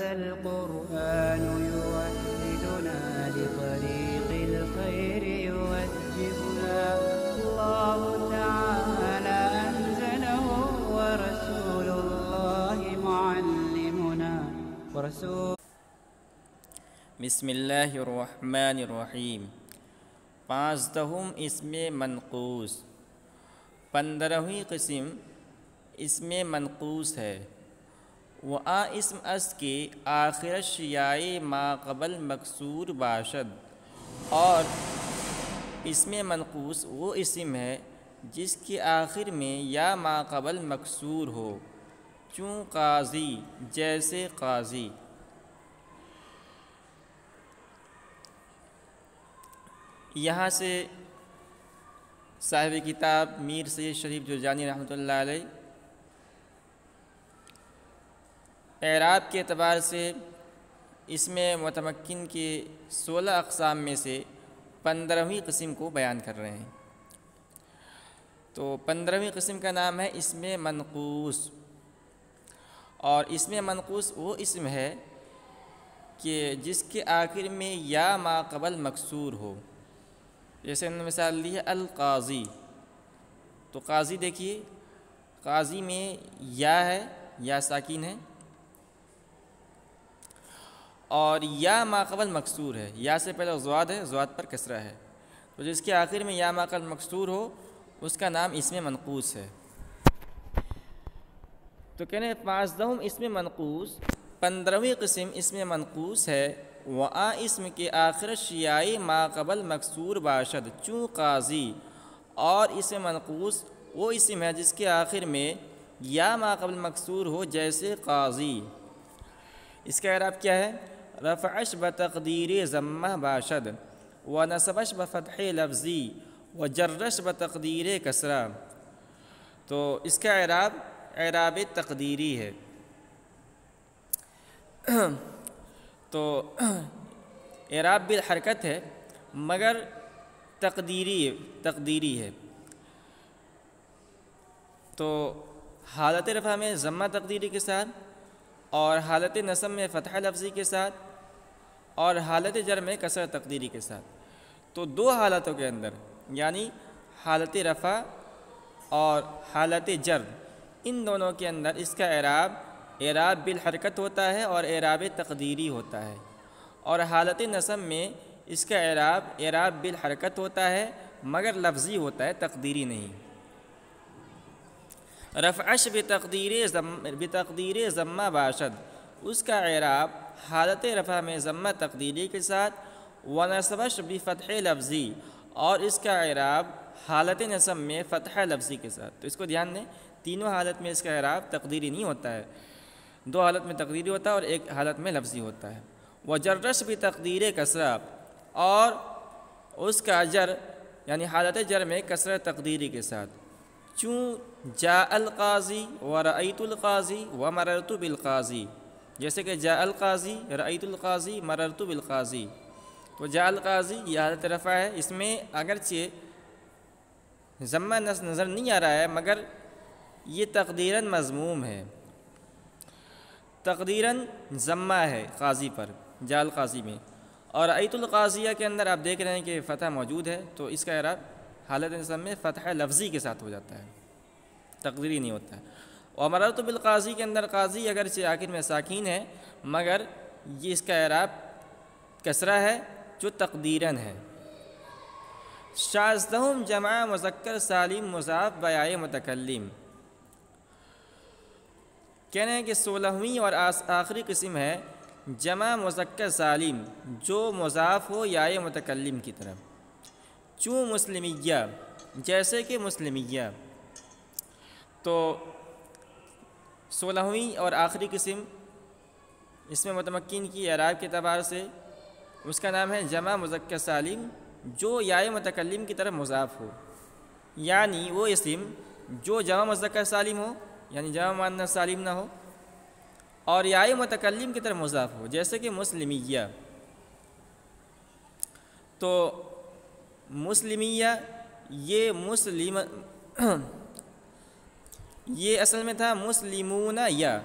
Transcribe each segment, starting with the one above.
هذا القرآن يوحدنا لطريق الخير يوجهنا الله تعالى أنزله ورسول الله معلمنا بسم اللہ الرحمن الرحیم۔ پانزدہم اسم منقوص، 15ویں قسم اسم منقوص ہے۔ وآ اسم اس کے آخرش یائے ما قبل مکسور باشد، اور اسم منقوص وہ اسم ہے جس کے آخر میں یا ما قبل مکسور ہو، چون قاضی جیسے قاضی۔ یہاں سے صاحب کتاب میر سید شریف جرجانی رحمۃ اللہ علیہ اعراب کے اعتبار سے اس میں متمکن کے 16 اقسام میں سے 15ویں قسم کو بیان کر رہے ہیں۔ تو 15ویں قسم کا نام ہے اسم منقوص، اور اسم منقوص وہ اسم ہے کہ جس کے آخر میں یا ما قبل مکسور ہو۔ جیسے انہوں نے مثال دی ہے القاضی، تو قاضی دیکھیے قاضی میں یا ہے، یا ساکن ہے، اور یا ما قبل مکسور ہے، یا سے پہلے ضاد ہے، ضاد پر کسرہ ہے، تو جس کے آخر میں یا ما قبل مکسور ہو اس کا نام اسم منقوص ہے۔ تو کہنے 15ویں اسم منقوص، 15ویں قسم اسم منقوص ہے۔ وآ اسم کے آخرش یائے ما قبل مکسور باشد، چون قاضی، اور اسم منقوص وہ اسم ہے جس کے آخر میں یا ما قبل مکسور ہو جیسے قاضی۔ اس کا اعراب کیا ہے؟ رفعش بتقدیر ضمہ باشد، ونصبش بفتح لفظی، وجرش بتقدیر کسرہ۔ تو اس کا اعراب تقدیری ہے۔ تو اعراب بالحرکت ہے مگر تقدیری ہے۔ تو حالت رفع میں ضمہ تقدیری کے ساتھ، اور حالت نصب میں فتح لفظی کے ساتھ، اور حالت جر میں کسر تقدیری کے ساتھ۔ تو دو حالتوں کے اندر، یعنی حالت رفع اور حالت جر، ان دونوں کے اندر اس کا اعراب بالحرکت ہوتا ہے اور اعراب تقدیری ہوتا ہے، اور حالت نصب میں اس کا اعراب بالحرکت ہوتا ہے مگر لفظی ہوتا ہے، تقدیری نہیں۔ رفعش بتقدیر ضمہ باشد، اس کا اعراب حالت رفع میں ضمہ تقدیری کے ساتھ، ونصبش بفتح لفظی، اور اس کا اعراب حالت نصب میں فتح لفظی کے ساتھ۔ تو اس کو دھیان دیں، تینوں حالت میں اس کا اعراب تقدیری نہیں ہوتا ہے، دو حالت میں تقدیری ہوتا ہے اور ایک حالت میں لفظی ہوتا ہے۔ وجرش بتقدیر کسرہ، اور اس کا جر یعنی حالت جر میں کسرہ تقدیری کے ساتھ، چون جاء القاضی ورأیت القاضی ومررت بالقاضی، جیسے کہ جاء القاضی رأیت القاضی مررت بالقاضی۔ تو جاء القاضی یہ حالت رفع ہے، اس میں اگرچہ ضمہ نظر نہیں آ رہا ہے مگر یہ تقدیراً مضموم ہے، تقدیراً ضمہ ہے قاضی پر، جاء القاضی میں۔ اور رأیت القاضیہ کے اندر آپ دیکھ رہے ہیں کہ فتح موجود ہے، تو اس کا اعراب حالت نصب میں فتح لفظی کے ساتھ ہو جاتا ہے، تقدیری نہیں ہوتا ہے۔ اور مررت بالقاضی کے اندر قاضی اگرچہ آخر میں ساکین ہے مگر یہ اس کا اعراب کسرہ ہے جو تقدیراً ہے۔ شاذہم جمع مذکر سالم مضاف بیائے متکلم، کہنے ہیں کہ 16ویں اور آخری قسم ہے جمع مذکر سالم جو مضاف ہو یائے متکلم کی طرف، چون مسلمیہ جیسے کہ مسلمیہ۔ تو 16ویں اور آخری قسم اس میں متمکن کی اعراب کے اعتبار سے اس کا نام ہے جمع مذکر سالم جو یائے متکلم کی طرف مضاف ہو، یعنی وہ اسم جو جمع مذکر سالم ہو یعنی جمع مؤنث سالم نہ ہو، اور یائے متکلم کی طرف مضاف ہو، جیسے کہ مسلمیہ۔ تو مسلمیہ یہ یہ اصل میں تھا مسلمون یا،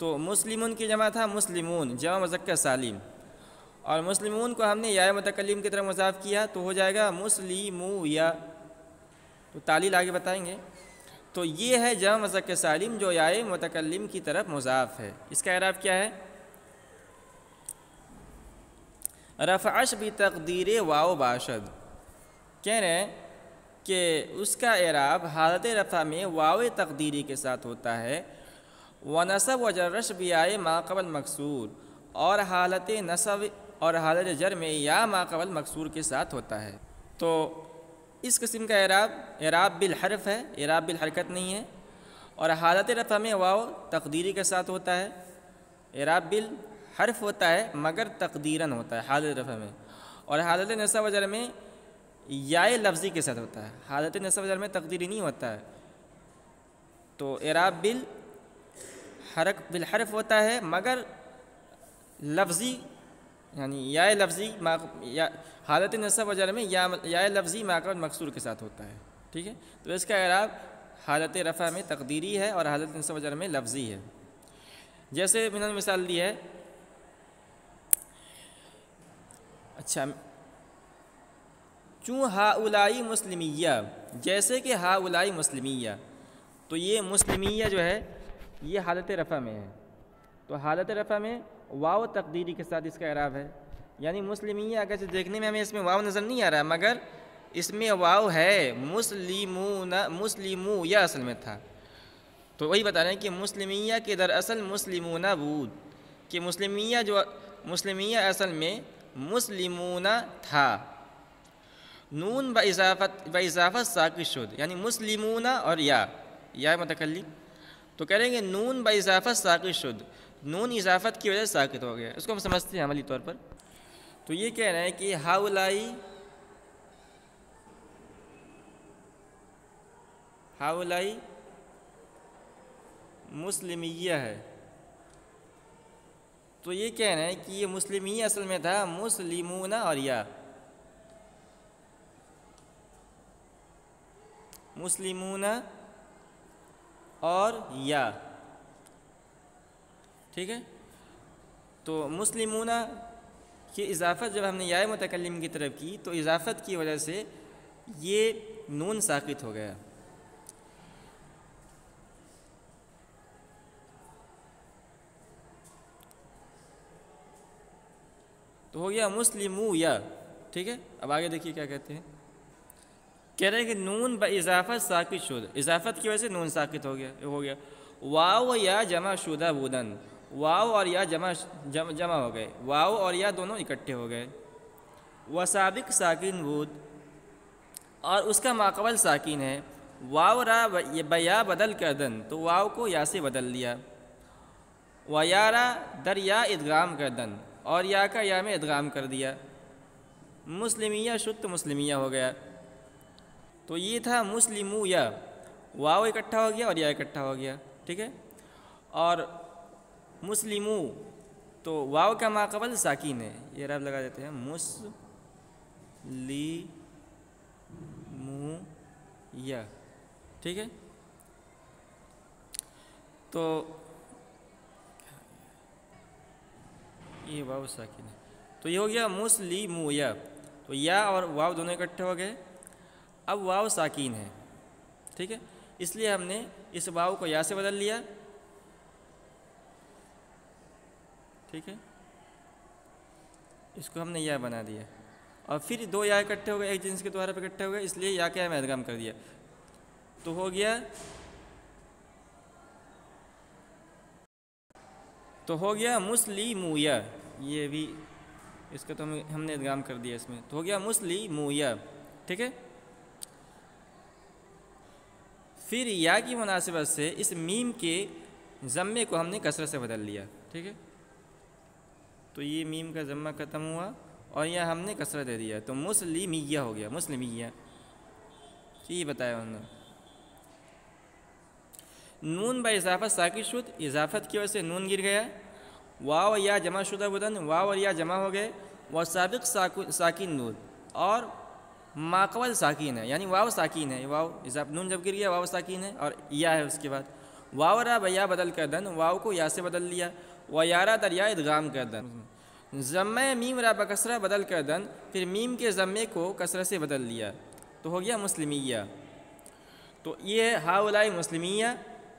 تو مسلمون کی جمع تھا مسلمون، جمع مذکر سالم، اور مسلمون کو ہم نے یا متکلم کی طرف مضاف کیا تو ہو جائے گا مسلمو یا، تو تعلیل آگے بتائیں گے۔ تو یہ ہے جمع مذکر سالم جو یا متکلم کی طرف مضاف ہے، اس کا اعراب کیا ہے؟ رفعش بتقدیر واو باشد، کہہ رہے ہیں کہ اس کا اعراب حالت رفع میں واو تقدیری کے ساتھ ہوتا ہے، ونصب و جرش بیائے ما قبل مکسور، اور حالت نصب اور حالت جر میں یا ما قبل مکسور کے ساتھ ہوتا ہے۔ تو اس قسم کا اعراب بالحرف ہے، اعراب بالحرکت نہیں ہے، اور حالت رفع میں واو تقدیری کے ساتھ ہوتا ہے، اعراب بالحرف ہوتا ہے مگر تقدیراً ہوتا ہے حالت رفع میں، اور حالت نصب و جر میں یا لفظی کے ساتھ ہوتا ہے، حالت نصب و جر میں تقدیری نہیں ہوتا ہے۔ تو اعراب بالحرف ہوتا ہے مگر لفظی، یعنی یا لفظی حالت نصب و جر میں یا لفظی ما قبل مکسور کے ساتھ ہوتا ہے، ٹھیک ہے۔ تو اس کا اعراب حالت رفع میں تقدیری ہے اور حالت نصب و جر میں لفظی ہے۔ جیسے میں نے مثال دی ہے، اچھا چوں ہاؤلائی مسلمیہ، جیسے کہ ہاؤلائی مسلمیہ، تو یہ مسلمیہ جو ہے یہ حالت رفع میں ہے، تو حالت رفع میں واو تقدیری کے ساتھ اس کا اعراب ہے، یعنی مسلمیہ اگرچہ دیکھنے میں ہمیں اس میں واو نظر نہیں آ رہا مگر اس میں واو ہے، مسلمو یا اصل میں تھا، تو وہی بتا رہے ہیں کہ مسلمیہ کے دراصل مسلمون بود، کہ مسلمیہ اصل میں مسلمون تھا، نون باضافت ساکت شد، یعنی مسلمون اور یا متکلم، تو کہہ رہے ہیں کہ نون باضافت ساکت شد، نون اضافت کی وجہ سے ساکت ہو گیا، اس کو ہم سمجھتے ہیں عملی طور پر۔ تو یہ کہہ رہے ہیں کہ ہاؤلائی مسلمیہ ہے، تو یہ کہہ رہے ہیں کہ یہ مسلمیہ اصل میں تھا مسلمون اور یا، مسلمون اور یا، ٹھیک ہے۔ تو مسلمون کی اضافت جب ہم نے یا متکلم کی طرف کی تو اضافت کی وجہ سے یہ نون ساکت ہو گیا، تو ہو گیا مسلمو یا، ٹھیک ہے۔ اب آگے دیکھیے کیا کہتے ہیں، کہہ رہے ہیں کہ نون باضافت ساکت شد، اضافت کی وجہ سے نون ساکت ہو گیا، واو یا جمع شدہ بودن، واو اور یا جمع ہو گئے، واو اور یا دونوں اکٹھے ہو گئے، وسابق ساکن بود، اور اس کا ماقبل ساکن ہے، واو را بیا بدل کردن، تو واو کو یا سے بدل لیا، ویارا در یا ادغام کردن، اور یا کا یا میں ادغام کر دیا، مسلمیہ شد تو مسلمیہ ہو گیا۔ تو یہ تھا مسلمو یا، واو اکٹھا ہو گیا اور یا اکٹھا ہو گیا، ٹھیک ہے۔ اور مسلمو تو واو کا ماقبل ساکین ہے، یہ رب لگا دیتے ہیں مسلمو یا، ٹھیک ہے۔ تو یہ واو ساکن ہے، تو یہ ہو گیا مسلمو یا، تو یا اور واو دونوں اکٹھے ہو گئے، اب واو ساکین ہے، ٹھیک ہے، اس لیے ہم نے اس واو کو یا سے بدل لیا، ٹھیک ہے، اس کو ہم نے یا بنا دیا، اور پھر دو یا اکٹھے ہو گئے ایک جنس کے دوارا پہ اکٹھے ہو گئے، اس لیے یا کا میں ادغام کر دیا، تو ہو گیا مسلمو یا، یہ بھی اس کا تو ہم نے ادغام کر دیا اس میں، تو ہو گیا مسلمو یا، ٹھیک ہے۔ پھر یا کی مناسبت سے اس میم کے ضمے کو ہم نے کسرت سے بدل لیا، ٹھیک ہے، تو یہ میم کا ضمہ ختم ہوا اور یہ ہم نے کسرت دے دیا، تو مسلمیہ ہو گیا، مسلمیہ، یہ بتایا انہوں نے۔ نون با اضافت ساکت شد، اضافت کی وجہ سے نون گر گیا، واو یا جمع شدہ بدن، واو اور یا جمع ہو گئے، وسابق ساکن نون، اور ماقبل ساکین ہے، یعنی واو ساکین ہے، واو نون جب گر گیا واو ساکین ہے اور یا ہے اس کے بعد، واو را بیا بدل کر دن، واو کو یا سے بدل لیا، و یارا دریا ادغام کر دن، ضمہ میم را بکسرہ بدل کر دن، پھر میم کے ضمے کو کسرہ سے بدل لیا تو ہو گیا مسلمیہ۔ تو یہ ہاؤلائی مسلمیہ،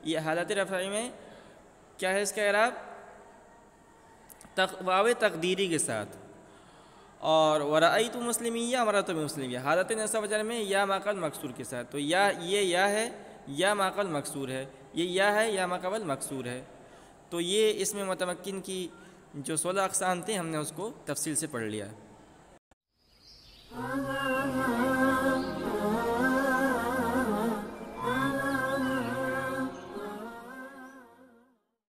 یہ حالت رفعی میں کیا ہے اس کا اعراب؟ واو تقدیری کے ساتھ، اور ورأیت مسلمیہ امرت مسلمیہ حالت نصب جر میں یا ما قبل مکسور کے ساتھ، تو یا یہ یا ہے، یا ما قبل مکسور ہے، یہ یا ہے یا ما قبل مکسور ہے۔ تو یہ اس میں متمکن کی جو 16 اقسام تھے ہم نے اس کو تفصیل سے پڑھ لیا۔